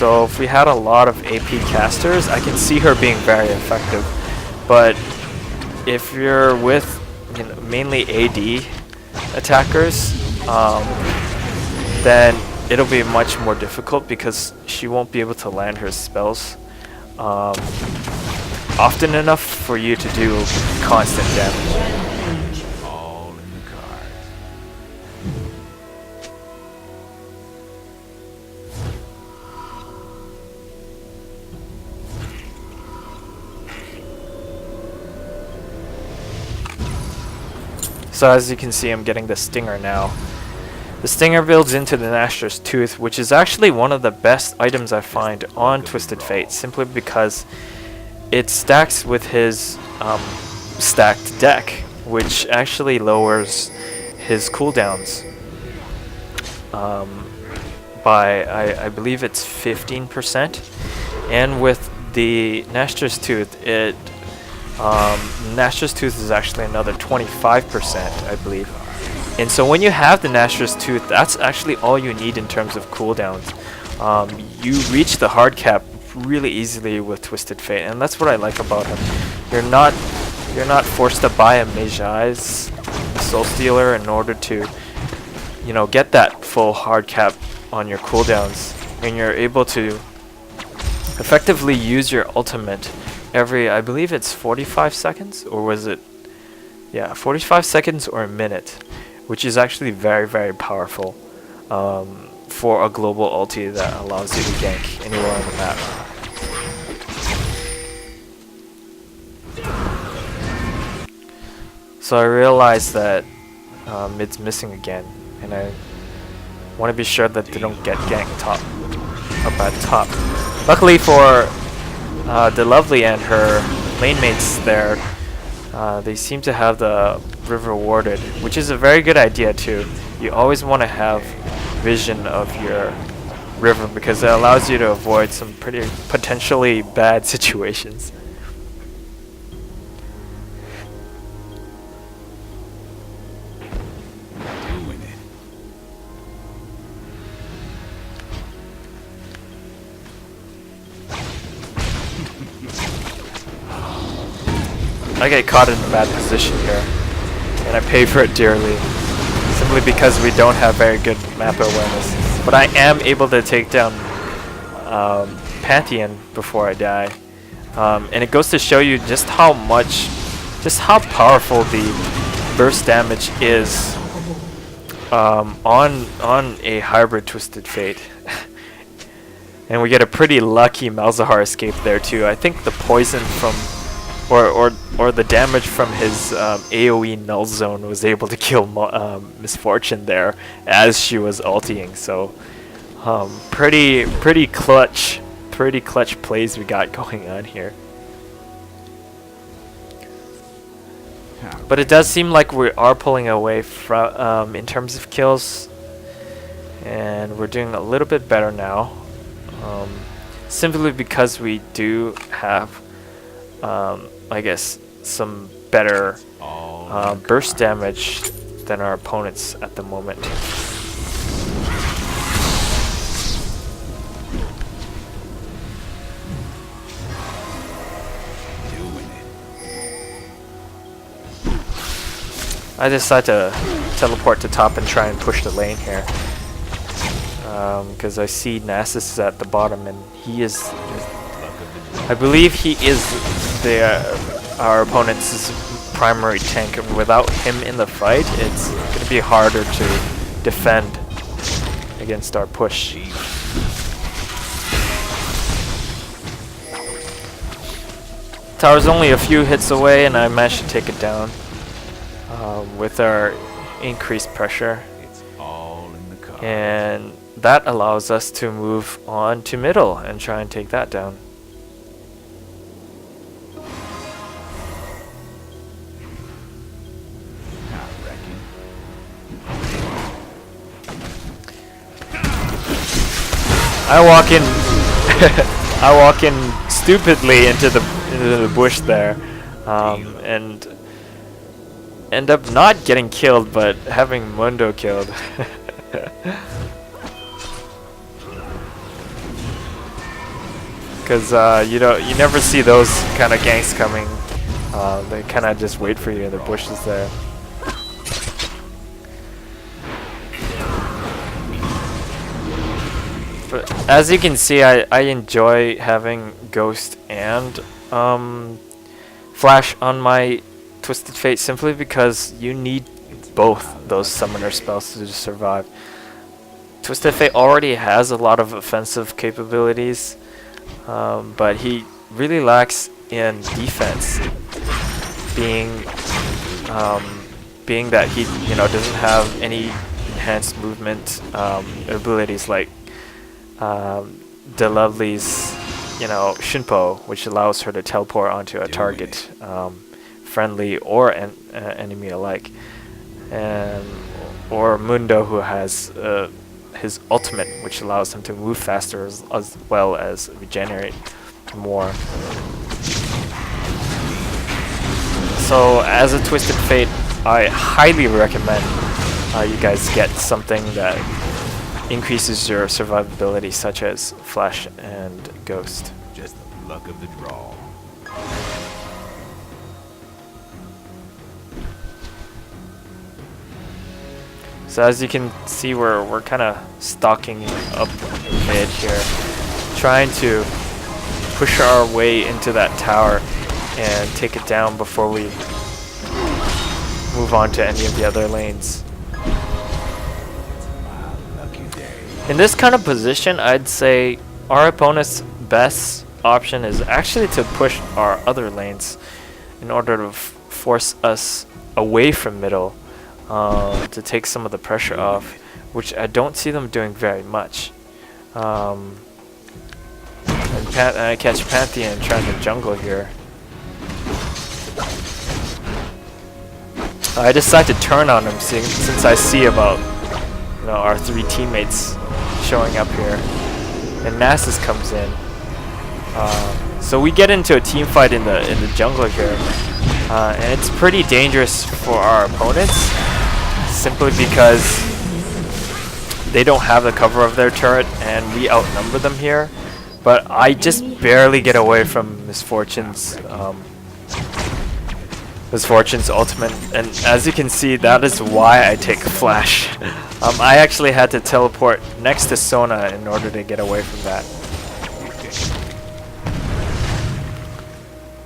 So if we had a lot of AP casters, I can see her being very effective. But if you're with, you know, mainly AD attackers, then it'll be much more difficult because she won't be able to land her spells often enough for you to do constant damage. All in the cards. So as you can see, I'm getting the Stinger now. The Stinger builds into the Nashor's Tooth, which is actually one of the best items I find on Twisted Fate, simply because it stacks with his stacked deck, which actually lowers his cooldowns by, I believe it's 15%. And with the Nashor's Tooth, Nashor's Tooth is actually another 25%, I believe. And so when you have the Nashor's Tooth, that's actually all you need in terms of cooldowns. You reach the hard cap really easily with Twisted Fate, and that's what I like about him. You're not forced to buy a Mejai's Soul Stealer in order to, you know, get that full hard cap on your cooldowns, and you're able to effectively use your ultimate every, I believe it's 45 seconds, or was it, yeah, 45 seconds or a minute, which is actually very, very powerful for a global ulti that allows you to gank anywhere on the map. So I realized that mid's missing again, and I want to be sure that they don't get ganked up at top. Luckily for Delovely and her lane mates there, they seem to have the river warded, which is a very good idea too. You always want to have vision of your river because it allows you to avoid some pretty potentially bad situations. I get caught in a bad position here, and I pay for it dearly, simply because we don't have very good map awareness. But I am able to take down Pantheon before I die, and it goes to show you just how powerful the burst damage is on a hybrid Twisted Fate. And we get a pretty lucky Malzahar escape there too. I think the poison from or the damage from his AoE null zone was able to kill Misfortune there as she was ulting. So pretty clutch plays we got going on here. But it does seem like we are pulling away from in terms of kills, and we're doing a little bit better now, simply because we do have I guess some better burst damage than our opponents at the moment. I decide to teleport to top and try and push the lane here, because I see Nasus is at the bottom, and he is, I believe he is our opponent's primary tank, and without him in the fight, it's going to be harder to defend against our push. Tower's only a few hits away, and I managed to take it down with our increased pressure. And that allows us to move on to middle and try and take that down. I walk in stupidly into the bush there, and end up not getting killed, but having Mundo killed. because you never see those kind of ganks coming. They kind of just wait for you in the bushes there. But as you can see, I enjoy having Ghost and Flash on my Twisted Fate simply because you need both those summoner spells to survive. Twisted Fate already has a lot of offensive capabilities, but he really lacks in defense, being that he doesn't have any enhanced movement abilities like Delovely's Shinpo, which allows her to teleport onto a target, friendly or enemy alike, or Mundo, who has his ultimate, which allows him to move faster as well as regenerate more. So as a Twisted Fate, I highly recommend you guys get something that increases your survivability, such as Flash and Ghost. Just the luck of the draw. So as you can see, we're kind of stalking up mid here, trying to push our way into that tower and take it down before we move on to any of the other lanes. In this kind of position, I'd say our opponent's best option is actually to push our other lanes in order to force us away from middle, to take some of the pressure off, which I don't see them doing very much. And I catch Pantheon trying to jungle here. I decide to turn on him since I see about our three teammates showing up here, and Nasus comes in. So we get into a team fight in the jungle here, and it's pretty dangerous for our opponents, simply because they don't have the cover of their turret, and we outnumber them here. But I just barely get away from Misfortune's ultimate, and as you can see, that is why I take Flash. I actually had to teleport next to Sona in order to get away from that.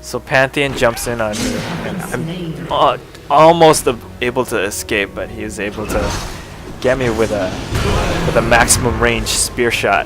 So Pantheon jumps in on me, and I'm almost able to escape, but he was able to get me with a maximum range spear shot.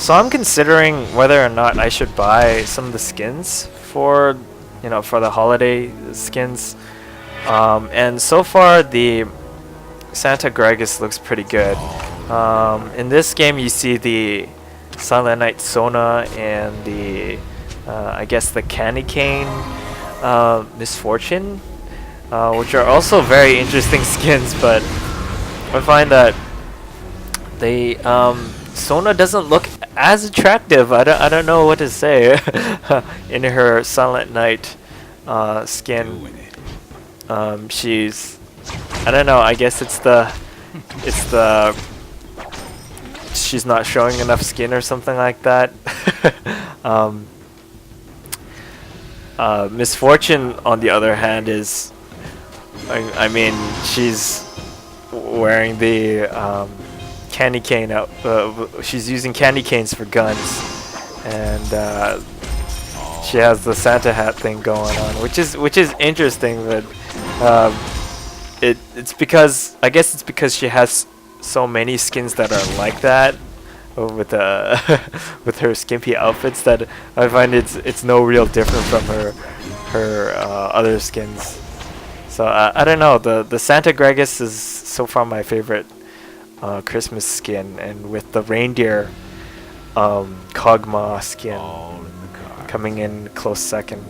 So I'm considering whether or not I should buy some of the skins for the holiday skins. And so far the Santa Gregus looks pretty good. In this game you see the Silent Night Sona and the I guess the Candy Cane Misfortune, which are also very interesting skins, but I find that they Sona doesn't look as attractive. I don't know what to say in her Silent Night skin. She's, I don't know, I guess it's the she's not showing enough skin or something like that. Misfortune, on the other hand, is I mean, she's wearing the candy cane out. She's using candy canes for guns, and she has the Santa hat thing going on, which is interesting. But it's because, I guess it's because she has so many skins that are like that with with her skimpy outfits, that I find it's no real different from her other skins. So I don't know. The Santa Gregus is so far my favorite Christmas skin, and with the reindeer Kog'Maw skin coming in close second.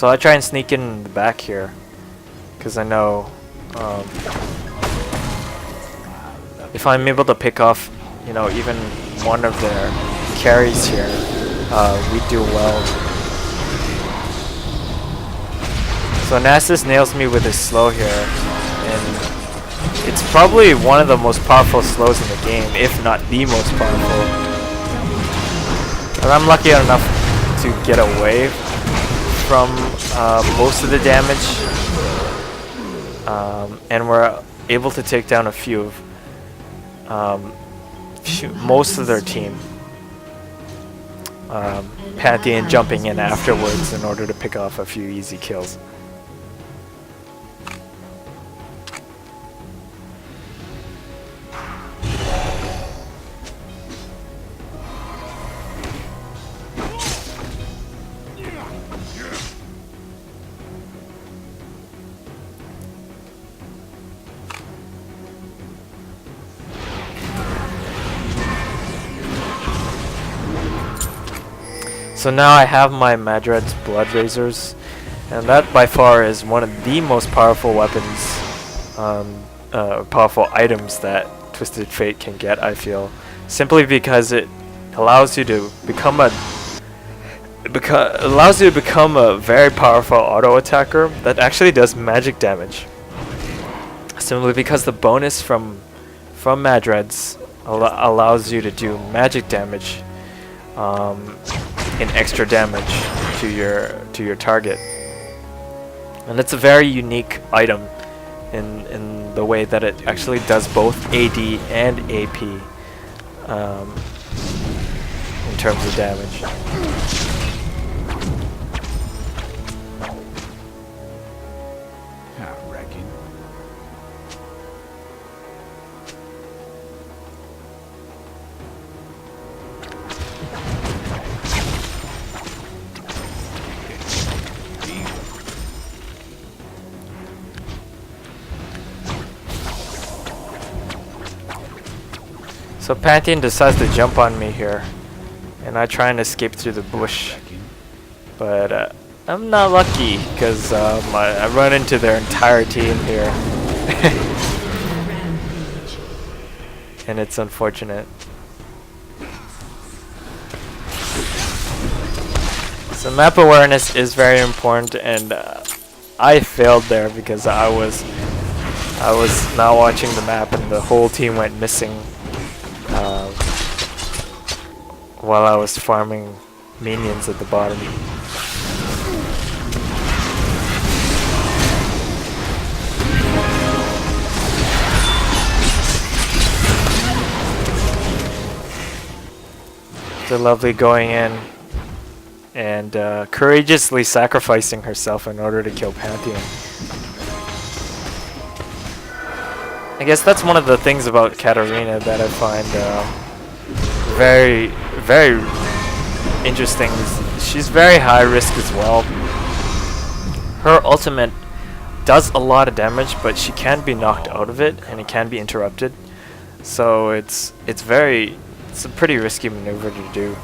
So I try and sneak in the back here, because I know if I'm able to pick off, you know, even one of their carries here, we do well. So Nasus nails me with his slow here, and it's probably one of the most powerful slows in the game, if not the most powerful. But I'm lucky enough to get away from most of the damage, and we're able to take down a few of most of their team. Pantheon jumping in afterwards in order to pick off a few easy kills. So now I have my Madred's Bloodrazors, and that by far is one of the most powerful weapons, powerful items that Twisted Fate can get, I feel. Simply because it allows you to become a very powerful auto attacker that actually does magic damage. Simply because the bonus from Madred's allows you to do magic damage in extra damage to your target, and it's a very unique item in the way that it actually does both AD and AP in terms of damage. I reckon. So Pantheon decides to jump on me here, and I try and escape through the bush, but I'm not lucky because I run into their entire team here, and it's unfortunate. So map awareness is very important, and I failed there because I was not watching the map, and the whole team went missing while I was farming minions at the bottom. Delovely going in and courageously sacrificing herself in order to kill Pantheon. I guess that's one of the things about Katarina that I find very, very interesting. She's very high risk as well. Her ultimate does a lot of damage, but she can be knocked out of it, and it can be interrupted. So it's a pretty risky maneuver to do.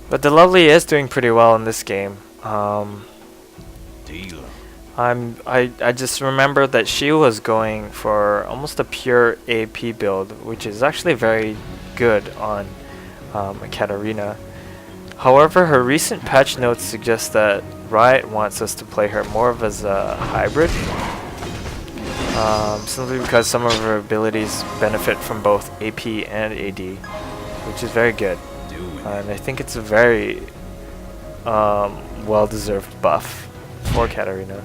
But Delovely is doing pretty well in this game. I just remember that she was going for almost a pure AP build, which is actually very good on a Katarina. However, her recent patch notes suggest that Riot wants us to play her more of as a hybrid, simply because some of her abilities benefit from both AP and AD, which is very good. And I think it's a very well-deserved buff for Katarina.